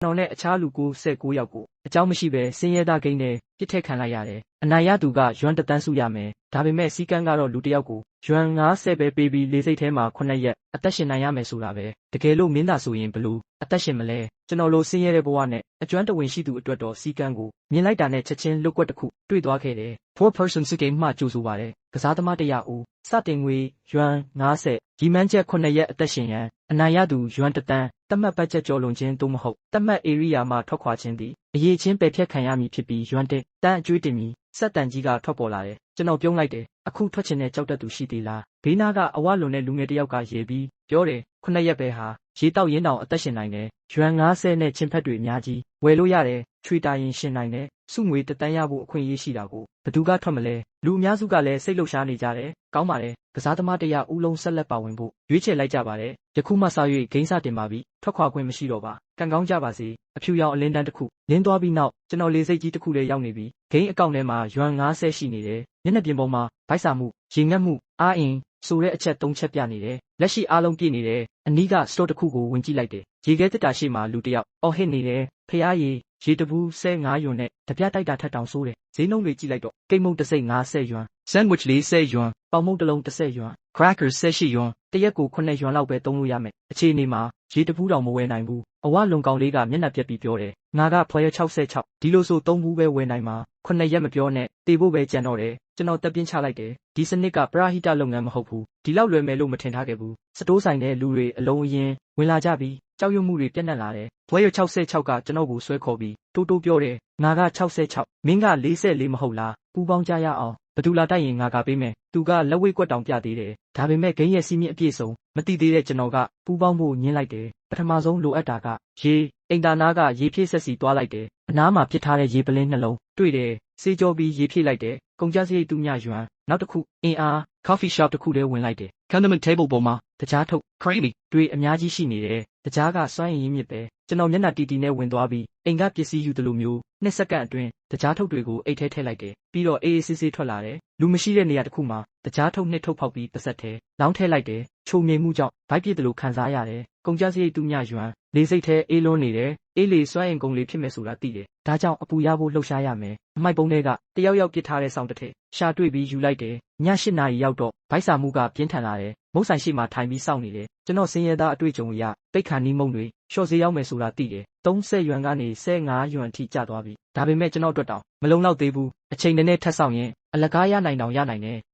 ကျွန်တော်နဲ့အခြားလူ69ယောက်ကိုအကြောင်းမရှိပဲစင်းရဲသားဂိမ်းနဲ့ပြစ်ထည့်ခံလိုက်ရတယ်။အနိုင်ရသူကယွမ်1 သန်းစုရမယ်။ဒါပေမဲ့စီကန်းကတော့လူတစ်ယောက်ကိုယွမ်50ပဲပေးပြီးလေစိတ်ထဲမှာ9ရက်အသက်ရှင်နိုင်ရမယ်ဆိုတာပဲ။တကယ်လို့မင်းသာဆိုရင်ဘလို့အသက်ရှင်မလဲ။ကျွန်တော်လိုစင်းရဲတဲ့ဘဝနဲ့အကျွမ်းတဝင်ရှိသူအတွက်တော့စီကန်းကိုမြင်လိုက်တာနဲ့ချက်ချင်းလွတ်ကွက်တစ်ခုတွေ့သွားခဲ့တယ်။ 4 person စစ်ကိန်းမှကြိုဆိုပါတယ်။ကစားသမား100ဦးစတင်ငွေယွမ်50ရီမန်းချက်9ရက်အသက်ရှင်ရန်အနိုင်ရသူယွမ်1 သန်းသတ်မှတ်ဘတ်ဂျက်ကျော်လွန်ခြင်းသို့မဟုတ်သတ်မှတ်ဧရိယာမှထွက်ခွာခြင်းသည်အရေးချင်းပယ်ဖျက်ခံရမည်ဖြစ်ပြီးယွမ်1 သန်းအကျွေးတင်မည်စက်တန်ကြီးကထွက်ပေါ်လာတယ်ကျွန်တော်ပြုံးလိုက်တယ်အခုထွက်ချင်တဲ့ကြောက်တတ်သူရှိသေးလားဘေးနားကအဝလွန်တဲ့လူငယ်တစ်ယောက်ကရေပြီးပြောတယ်9ရက်ပဲဟာရေတောက်ရင်းတောင်အသက်ရှင်နိုင်တယ်ယွမ်50နဲ့ချင်းဖက်တွေအများကြီးဝယ်လို့ရတယ်ချွေတာရင်ရှင်နိုင်တယ်စုငွေ1 သန်းရဖို့အခွင့်အရေးရှိတာကိုဘသူကထွက်မလဲလူအများစုကလည်းစိတ်လှုပ်ရှားနေကြတယ်ကောင်းပါတယ်ကစားသမား100ဦးလုံးဆက်လက်ပါဝင်ဖို့ရွေးချယ်လိုက်ကြပါတယ်ယခုမှစ၍ဂိမ်းစတင်ပါပြီထွက်ခွာခွင့်မရှိတော့ပါကံကောင်းကြပါစေအဖြူရောင်အလင်းတန်းတစ်ခုလင်းသွားပြီးနောက်ကျွန်တော်လေစိတ်ကြီးတစ်ခုလည်းရောက်နေပြီဂိမ်းအကောင့်ထဲမှာယွမ်50ရှိနေတယ်မျက်နှာပြင်ပေါ်မှာဗိုက်စာမှုရေငတ်မှုအားအင်ဆိုတဲ့အချက်3ချက်ပြနေတယ်လက်ရှိအားလုံးပြည့်နေတယ်အနီးကစတော့တစ်ခုကိုဝင်ကြည့်လိုက်တယ်ရေခဲတက်တာရှိမှလူတစ်ယောက်အော်ဟစ်နေတယ်ဖျားရည်ရေတဘူး15ယွမ်နဲ့တပြတိုက်တာထက်တောင်ဆိုးတယ်ဈေးနှုန်းတွေကြည့်လိုက်တော့ကိတ်မုတ်တစ်စိတ်50ယွမ် sandwich 40ယွမ်ပေါင်မုတ်တစ်လုံး30ယွမ် crackers 18ယွမ်တရက်ကို9ယွမ်လောက်ပဲသုံးလို့ရမယ်အခြေအနေမှာရေတဘူးတောင်မဝယ်နိုင်ဘူးအဝလွန်ကောင်လေးကမျက်နှာပြက်ပြီးပြောတယ်ငါကဖွဲ66ဒီလိုဆို3ဘူးပဲဝယ်နိုင်မှာ9ရက်မပြောနဲ့တေဖို့ပဲကြံတော့တယ်ကျွန်တော်တက်ပြင်းချလိုက်တယ်ဒီစနစ်ကပရာဟိတလုပ်ငန်းမဟုတ်ဘူးဒီလောက်လွယ်မယ်လို့မထင်ထားခဲ့ဘူးစတိုးဆိုင်တဲ့လူတွေအလုံးအရင်ဝင်လာကြပြီးကြောက်ရွံ့မှုတွေပြန့်နှံ့လာတယ်ဖွဲ66ကကျွန်တော်ကိုဆွဲခေါ်ပြီးတိုးတိုးပြောတယ်ငါက66မင်းက44မဟုတ်လားပူပေါင်းကြရအောင်ဘသူလာတိုက်ရင်ငါကပေးမယ်သူကလက်ဝဲကွက်တောင်ပြသေးတယ်ဒါပေမဲ့ဂိမ်းရဲ့စီးမြင့်အပြည့်စုံမတိသေးတဲ့ကျွန်တော်ကပူပေါင်းဖို့ညှင်းလိုက်တယ်ပထမဆုံးလိုအပ်တာကရေအိမ်သာနာကရေဖြည့်ဆက်စီသွားလိုက်တယ်အနားမှာပစ်ထားတဲ့ရေပလင်းနှလုံးတွေ့တယ်စေးကြောပြီးရေဖြည့်လိုက်တယ်ကုန်ကြစရိတ်သူညယွမ်နောက်တစ်ခုအင်အား coffee shop တစ်ခုတည်းဝင်လိုက်တယ် condiment table ပေါ်မှာတကြားထုတ် creamy တွေအများကြီးရှိနေတယ်တကြားကစွမ်းရည်မြင့်ပဲကျွန်တော်မျက်နှာတီတီနဲ့ဝင်သွားပြီးအိမ်ကပစ္စည်းယူသလိုမျိုး2 စက္ကန့်အတွင်းတကြားထုတ်တွေကိုအိတ်ထဲထည့်လိုက်တယ်ပြီးတော့အေးအေးဆေးဆေးထွက်လာတယ်လူမရှိတဲ့နေရာတစ်ခုမှာတကြားထုတ်နှစ်ထုတ်ဖောက်ပြီးတစ်ဆက်ထဲလောင်းထည့်လိုက်တယ်ချိုမြိန်မှုကြောင့်ဗိုက်ပြည့်တယ်လို့ခံစားရတယ်ကုန်ကြစရိတ်သူညယွမ်လေစိတ်ထဲအေးလွန်းနေတယ်အေးလေစွမ်းရင်ကုန်လေဖြစ်မယ်ဆိုတာသိတယ်ဒါကြောင့်အပူရဖို့လှုပ်ရှားရမယ်အမိုက်ပုံးတွေကတယောက်ယောက်ပစ်ထားတဲ့ဆောင်းတစ်ထည်ရှာတွေ့ပြီးယူလိုက်တယ်ည8 နာရီရောက်တော့ဗိုက်စာမှုကပြင်းထန်လာတယ်မုတ်ဆိုင်ရှိမှထိုင်ပြီးစောင့်နေတယ်ကျွန်တော်စင်းရဲသားအတွေ့အကြုံအရပိတ်ခါနီးမုံတွေရှော့ဈေးရောက်မယ်ဆိုတာသိတယ်30ယွမ်ကနေ15ယွမ်ထိကျသွားပြီဒါပေမဲ့ကျွန်တော်အတွက်တောင်မလုံလောက်သေးဘူးအချိန်နဲ့ထပ်ဆောင်ရင်အလကားရနိုင်တောင်ရနိုင်တယ်